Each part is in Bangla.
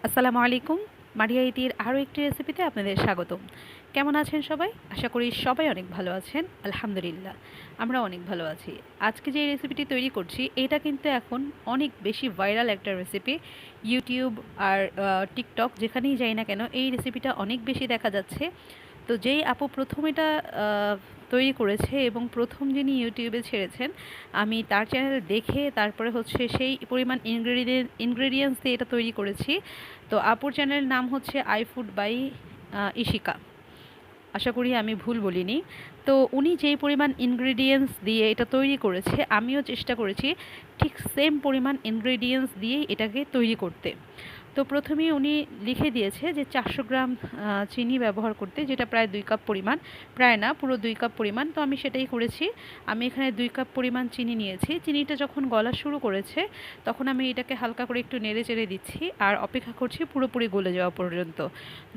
আসসালামু আলাইকুম। মারিয়া ইতির আরও একটি রেসিপিতে আপনাদের স্বাগতম। কেমন আছেন সবাই? আশা করি সবাই অনেক ভালো আছেন। আলহামদুলিল্লাহ, আমরা অনেক ভালো আছি। আজকে যে রেসিপিটি তৈরি করছি এটা কিন্তু এখন অনেক বেশি ভাইরাল একটা রেসিপি। ইউটিউব আর টিকটক যেখানেই যাই না কেন এই রেসিপিটা অনেক বেশি দেখা যাচ্ছে। তো যেই আপু প্রথম এটা তৈরি করেছে এবং প্রথম যিনি ইউটিউবে ছেড়েছেন, আমি তার চ্যানেল দেখে তারপরে হচ্ছে সেই পরিমাণ ইনগ্রেডিয়েন্টস দিয়ে এটা তৈরি করেছি। তো আপুর চ্যানেলের নাম হচ্ছে আই ফুড বাই ইশিকা। আশা করি আমি ভুল বলিনি। তো উনি যেই পরিমাণ ইনগ্রেডিয়েন্টস দিয়ে এটা তৈরি করেছে, আমিও চেষ্টা করেছি ঠিক সেম পরিমাণ ইনগ্রেডিয়েন্টস দিয়েই এটাকে তৈরি করতে। তো প্রথমেই উনি লিখে দিয়েছে যে 400 গ্রাম চিনি ব্যবহার করতে, যেটা প্রায় 2 কাপ পরিমাণ, প্রায় না পুরো 2 কাপ পরিমাণ। তো আমি সেটাই করেছি। আমি এখানে 2 কাপ পরিমাণ চিনি নিয়েছি। চিনিটা যখন গলা শুরু করেছে তখন আমি এটাকে হালকা করে একটু নেড়ে চেড়ে দিচ্ছি আর অপেক্ষা করছি পুরোপুরি গলে যাওয়া পর্যন্ত।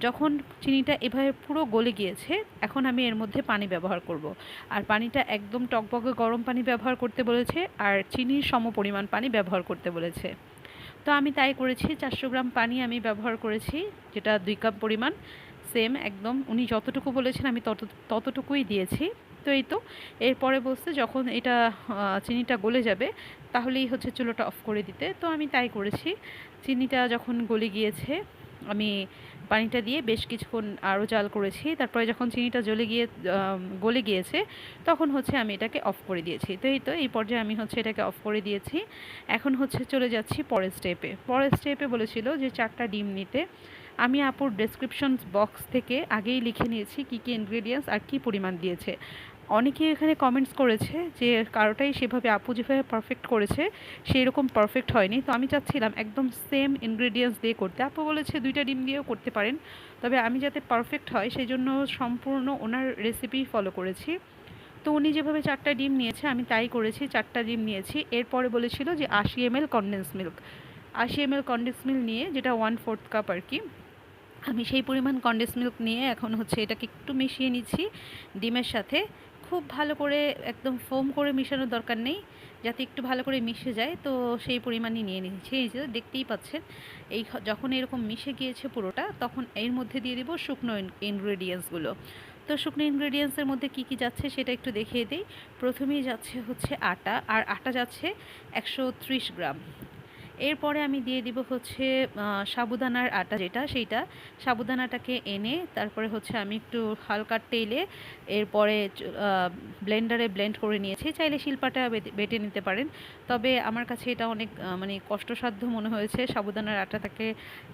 যখন চিনিটা এভাবে পুরো গলে গিয়েছে এখন আমি এর মধ্যে পানি ব্যবহার করব। আর পানিটা একদম টকবকে গরম পানি ব্যবহার করতে বলেছে আর চিনির সম পরিমাণ পানি ব্যবহার করতে বলেছে। তো আমি তাই করেছি, 400 গ্রাম পানি আমি ব্যবহার করেছি, যেটা 2 কাপ পরিমাণ। সেম একদম উনি যতটুকু বলেছেন আমি ততটুকুই দিয়েছি। তো এই তো, এরপরে বলছে যখন এটা চিনিটা গলে যাবে তাহলেই হচ্ছে চুলোটা অফ করে দিতে। তো আমি তাই করেছি। চিনিটা যখন গলে গিয়েছে আমি পানিটা দিয়ে বেশ কিছুক্ষণ আরও জাল করেছি। তারপরে যখন চিনিটা গলে গিয়েছে তখন হচ্ছে আমি এটাকে অফ করে দিয়েছি। তো এই তো, এই পর্যায়ে আমি হচ্ছে এটাকে অফ করে দিয়েছি। এখন হচ্ছে চলে যাচ্ছি পরের স্টেপে। পরের স্টেপে বলেছিল যে 4টা ডিম নিতে। আমি আপুর ডেসক্রিপশন বক্স থেকে আগেই লিখে নিয়েছি কী কী ইনগ্রেডিয়েন্টস আর কী পরিমাণ দিয়েছে। অনেকেই এখানে কমেন্টস করেছে যে কারোটাই সেভাবে আপু যেভাবে পারফেক্ট করেছে সেই রকম পারফেক্ট হয়নি। তো আমি চাচ্ছিলাম একদম সেম ইনগ্রেডিয়েন্টস দিয়ে করতে। আপু বলেছে 2টা ডিম দিয়েও করতে পারেন, তবে আমি যাতে পারফেক্ট হয় সেই জন্য সম্পূর্ণ ওনার রেসিপি ফলো করেছি। তো উনি যেভাবে 4টা ডিম নিয়েছে আমি তাই করেছি, 4টা ডিম নিয়েছি। এরপরে বলেছিল যে 80 ml condense milk, 80 ml condense milk নিয়ে, যেটা 1/4 কাপ আর কি। আমি সেই পরিমাণ কনডেন্স মিল্ক নিয়ে এখন হচ্ছে এটাকে একটু মিশিয়ে নিচ্ছি ডিমের সাথে। খুব ভালো করে একদম ফোম করে মিশানোর দরকার নেই, যাতে একটু ভালো করে মিশে যায়। তো সেই পরিমাণই নিয়ে নিচ্ছি। এই যে দেখতেই পাচ্ছেন, যখন এরকম মিশে গিয়েছে পুরোটা তখন এর মধ্যে দিয়ে দেবো শুকনো ইনগ্রেডিয়েন্টসগুলো। তো শুকনো ইনগ্রেডিয়েন্টসের মধ্যে কী কী যাচ্ছে সেটা একটু দেখিয়ে দিই। প্রথমেই যাচ্ছে হচ্ছে আটা, আর আটা যাচ্ছে 130 গ্রাম। এরপরে আমি দিয়ে দিব হচ্ছে সাবুদানার আটা, সেইটা সাবুদানাটাকে এনে তারপরে হচ্ছে আমি একটু হালকা তেলে এরপরে ব্লেন্ডারে ব্লেন্ড করে নিয়েছি। চাইলে শিলপাটা বেটে নিতে পারেন, তবে আমার কাছে এটা অনেক মানে কষ্টসাধ্য মনে হয়েছে সাবুদানার আটাটাকে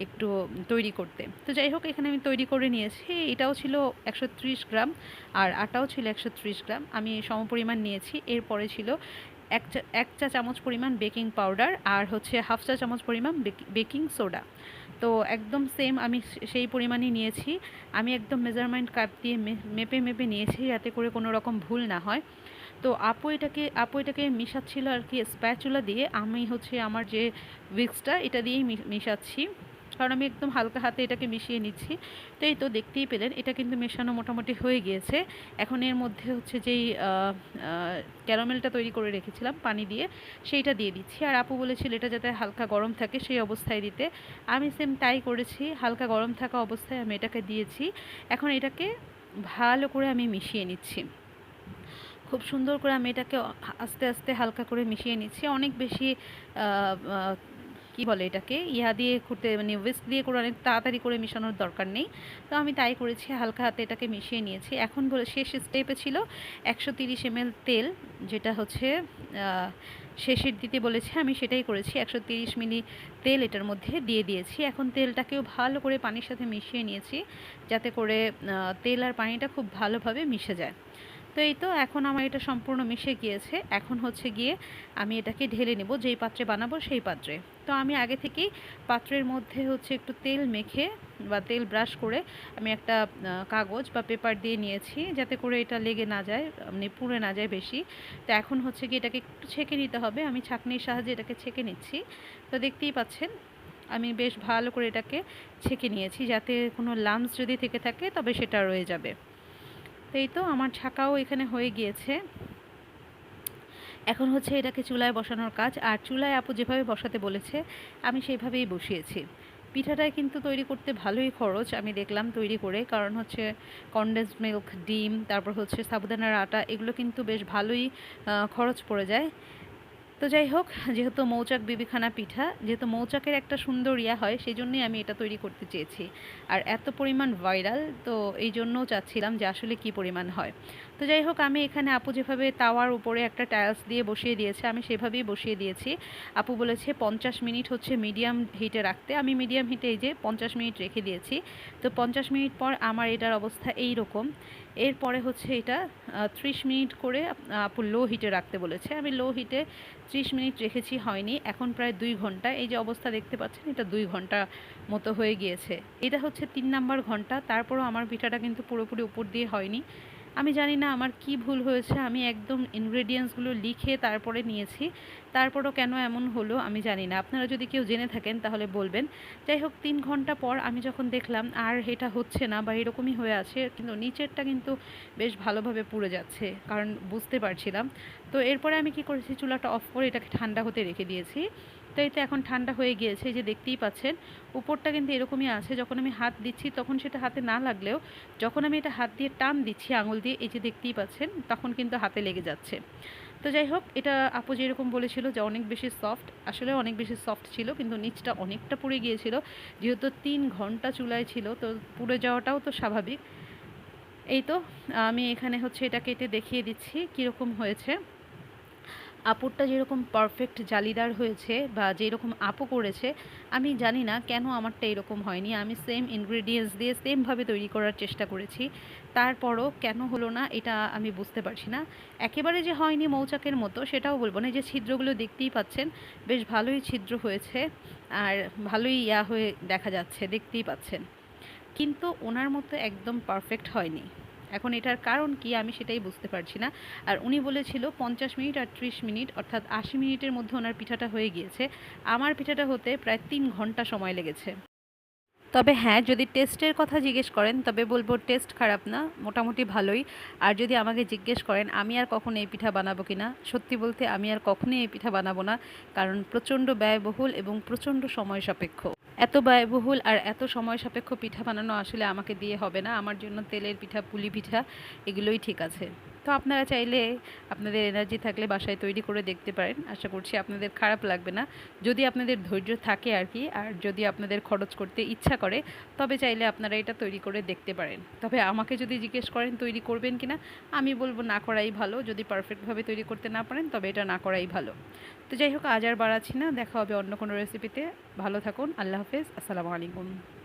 একটু তৈরি করতে। তো যাই হোক, এখানে আমি তৈরি করে নিয়েছি। এটাও ছিল 130 গ্রাম আর আটাও ছিল 130 গ্রাম, আমি সমপরিমাণ নিয়েছি। এরপরে ছিল এক চা চামচ পরিমাণ বেকিং পাউডার আর হচ্ছে হাফ চা চামচ পরিমাণ বেকিং সোডা। তো একদম সেম আমি সেই পরিমাণই নিয়েছি। আমি একদম মেজারমেন্ট কাপ দিয়ে মেপে মেপে নিয়েছি যাতে করে কোনো রকম ভুল না হয়। তো আপু এটাকে মিশাচ্ছিল আর কি স্প্যাচুলা দিয়ে। আমি হচ্ছে আমার যে উইক্সটা এটা দিয়েই মিশাচ্ছি, কারণ আমি একদম হালকা হাতে এটাকে মিশিয়ে নিচ্ছি। তো এই তো দেখতেই পেলেন এটা কিন্তু মেশানো মোটামুটি হয়ে গিয়েছে। এখন এর মধ্যে হচ্ছে যেই ক্যারামেলটা তৈরি করে রেখেছিলাম পানি দিয়ে সেইটা দিয়ে দিচ্ছি। আর আপু বলেছিল এটা যাতে হালকা গরম থাকে সেই অবস্থায় দিতে। আমি সেম তাই করেছি, হালকা গরম থাকা অবস্থায় আমি এটাকে দিয়েছি। এখন এটাকে ভালো করে আমি মিশিয়ে নিচ্ছি। খুব সুন্দর করে আমি এটাকে আস্তে আস্তে হালকা করে মিশিয়ে নিচ্ছি। অনেক বেশি কি বলে এটাকে দিয়ে করতে, মানে উইস্ক দিয়ে করে অনেক তাড়াতাড়ি করে মেশানোর দরকার নেই। তো আমি তাই করেছি, হালকা হাতে এটাকে মিশিয়ে নিয়েছি। এখন শেষ স্টেপে ছিল 130 ml তেল, যেটা হচ্ছে শেষের দিতে বলেছে, আমি সেটাই করেছি। 130 মিলি তেল এটার মধ্যে দিয়ে দিয়েছি। এখন তেলটাকেও ভালো করে পানির সাথে মিশিয়ে নিয়েছি যাতে করে তেল আর পানিটা খুব ভালোভাবে মিশে যায়। তো এই তো, এখন আমার এটা সম্পূর্ণ মিশে গিয়েছে। এখন হচ্ছে গিয়ে আমি এটাকে ঢেলে নেব, যেই পাত্রে বানাবো সেই পাত্রে। তো আমি আগে থেকেই পাত্রের মধ্যে হচ্ছে একটু তেল মেখে বা তেল ব্রাশ করে আমি একটা কাগজ বা পেপার দিয়ে নিয়েছি যাতে করে এটা লেগে না যায়, মানে পুড়ে না যায় বেশি। তো এখন হচ্ছে গিয়ে এটাকে একটু ছেঁকে নিতে হবে। আমি ছাঁকনির সাহায্যে এটাকে ছেঁকে নিচ্ছি। তো দেখতেই পাচ্ছেন আমি বেশ ভালো করে এটাকে ছেঁকে নিয়েছি, যাতে কোনো লাম্পস যদি থেকে থাকে তবে সেটা রয়ে যাবে। তো এই তো, আমার ছাকাও এখানে হয়ে গিয়েছে। এখন হচ্ছে এটাকে চুলায় বসানোর কাজ। আর চুলায় আপু যেভাবে বসাতে বলেছে আমি সেইভাবেই বসিয়েছি। পিঠাটায় কিন্তু তৈরি করতে ভালোই খরচ আমি দেখলাম তৈরি করে, কারণ হচ্ছে কনডেন্সড মিল্ক, ডিম, তারপর হচ্ছে সাবুদানার আটা, এগুলো কিন্তু বেশ ভালোই খরচ পড়ে যায়। তো যাই হোক, যেহেতু মৌচাক বিবিখানা পিঠা, যেহেতু মৌচাকের একটা সুন্দর ইয়া হয়, সেই জন্যই আমি এটা তৈরি করতে চেয়েছি। আর এত পরিমাণ ভাইরাল, তো এই জন্যও চাচ্ছিলাম যে আসলে কি পরিমাণ হয়। তো যাই হোক, আমি এখানে আপু যেভাবে তাওয়ার উপরে একটা টাইলস দিয়ে বসিয়ে দিয়েছে, আমি সেভাবেই বসিয়ে দিয়েছি। আপু বলেছে 50 মিনিট হচ্ছে মিডিয়াম হিটে রাখতে, আমি মিডিয়াম হিটে এই যে 50 মিনিট রেখে দিয়েছি। তো 50 মিনিট পর আমার এটার অবস্থা এই রকম। এরপরে হচ্ছে এটা 30 মিনিট করে আপু লো হিটে রাখতে বলেছে, আমি লো হিটে 30 মিনিট রেখেছি, হয়নি। এখন প্রায় 2 ঘন্টা, এই যে অবস্থা দেখতে পাচ্ছেন, এটা 2 ঘন্টা মতো হয়ে গিয়েছে। এটা হচ্ছে 3 নাম্বার ঘন্টা, তারপরও আমার পিঠাটা কিন্তু পুরোপুরি উপর দিয়ে হয়নি। আমি জানি না আমার কি ভুল হয়েছে, আমি একদম ইনগ্রেডিয়েন্টসগুলো লিখে তারপরে নিয়েছি, তারপরও কেন এমন হলো আমি জানি না। আপনারা যদি কেউ জেনে থাকেন তাহলে বলবেন। যাই হোক, 3 ঘন্টা পর আমি যখন দেখলাম আর এটা হচ্ছে না বা এরকমই হয়ে আছে, কিন্তু নিচেরটা কিন্তু বেশ ভালোভাবে পুড়ে যাচ্ছে, কারণ বুঝতে পারছিলাম। তো এরপরে আমি কি করেছি, চুলাটা অফ করে এটাকে ঠান্ডা হতে রেখে দিয়েছি। তো এই তো এখন ঠান্ডা হয়ে গিয়েছে, এই যে দেখতেই পাচ্ছেন উপরটা কিন্তু এরকমই আছে। যখন আমি হাত দিচ্ছি তখন সেটা হাতে না লাগলেও, যখন আমি এটা হাত দিয়ে টান দিচ্ছি আঙুল দিয়ে, এই যে দেখতেই পাচ্ছেন, তখন কিন্তু হাতে লেগে যাচ্ছে। তো যাই হোক, এটা আপু যেরকম বলেছিল যে অনেক বেশি সফট, আসলে অনেক বেশি সফট ছিল, কিন্তু নিচটা অনেকটা পুড়ে গিয়েছিল। যেহেতু 3 ঘন্টা চুলায় ছিল, তো পুড়ে যাওয়াটাও তো স্বাভাবিক। এই তো আমি এখানে হচ্ছে এটা কেটে দেখিয়ে দিচ্ছি কীরকম হয়েছে। আপুরটা যেরকম পারফেক্ট জালিদার হয়েছে বা যেরকম আপু করেছে, আমি জানি না কেন আমারটা এরকম হয়নি। আমি সেম ইনগ্রেডিয়েন্টস দিয়ে সেমভাবে তৈরি করার চেষ্টা করেছি, তারপরও কেন হলো না এটা আমি বুঝতে পারছি না। একেবারে যে হয়নি মৌচাকের মতো সেটাও বলবো না, এই যে ছিদ্রগুলো দেখতেই পাচ্ছেন, বেশ ভালোই ছিদ্র হয়েছে, আর ভালোই ইয়া হয়ে দেখা যাচ্ছে, দেখতেই পাচ্ছেন। কিন্তু ওনার মতো একদম পারফেক্ট হয়নি। এখন এটার কারণ কি আমি সেটাই বুঝতে পারছি না। আর উনি বলেছিল 50 মিনিট আর 30 মিনিট, অর্থাৎ 80 মিনিটের মধ্যে ওনার পিঠাটা হয়ে গিয়েছে। আমার পিঠাটা হতে প্রায় 3 ঘন্টা সময় লেগেছে। তবে হ্যাঁ, যদি টেস্টের কথা জিজ্ঞেস করেন তবে বলবো টেস্ট খারাপ না, মোটামুটি ভালোই। আর যদি আমাকে জিজ্ঞেস করেন আমি আর কখনো এই পিঠা বানাবো কি না, সত্যি বলতে আমি আর কখনোই এই পিঠা বানাবো না, কারণ প্রচণ্ড ব্যয়বহুল এবং প্রচণ্ড সময় সাপেক্ষ। এত ব্যয়বহুল আর এত সময় সাপেক্ষ পিঠা বানানো আসলে আমাকে দিয়ে হবে না। আমার জন্য তেলের পিঠা, পুলি পিঠা এগুলোই ঠিক আছে। তো আপনারা চাইলে আপনাদের এনার্জি থাকলে বাসায় তৈরি করে দেখতে পারেন, আশা করছি আপনাদের খারাপ লাগবে না। যদি আপনাদের ধৈর্য থাকে আর কি, আর যদি আপনাদের খরচ করতে ইচ্ছা করে, তবে চাইলে আপনারা এটা তৈরি করে দেখতে পারেন। তবে আমাকে যদি জিজ্ঞেস করেন তৈরি করবেন কি না, আমি বলবো না করাই ভালো। যদি পারফেক্টভাবে তৈরি করতে না পারেন তবে এটা না করাই ভালো। তো যাই হোক, আজ আর বাড়াচ্ছি না, দেখা হবে অন্য কোনো রেসিপিতে। ভালো থাকুন, আল্লাহ হাফেজ, আসসালামু আলাইকুম।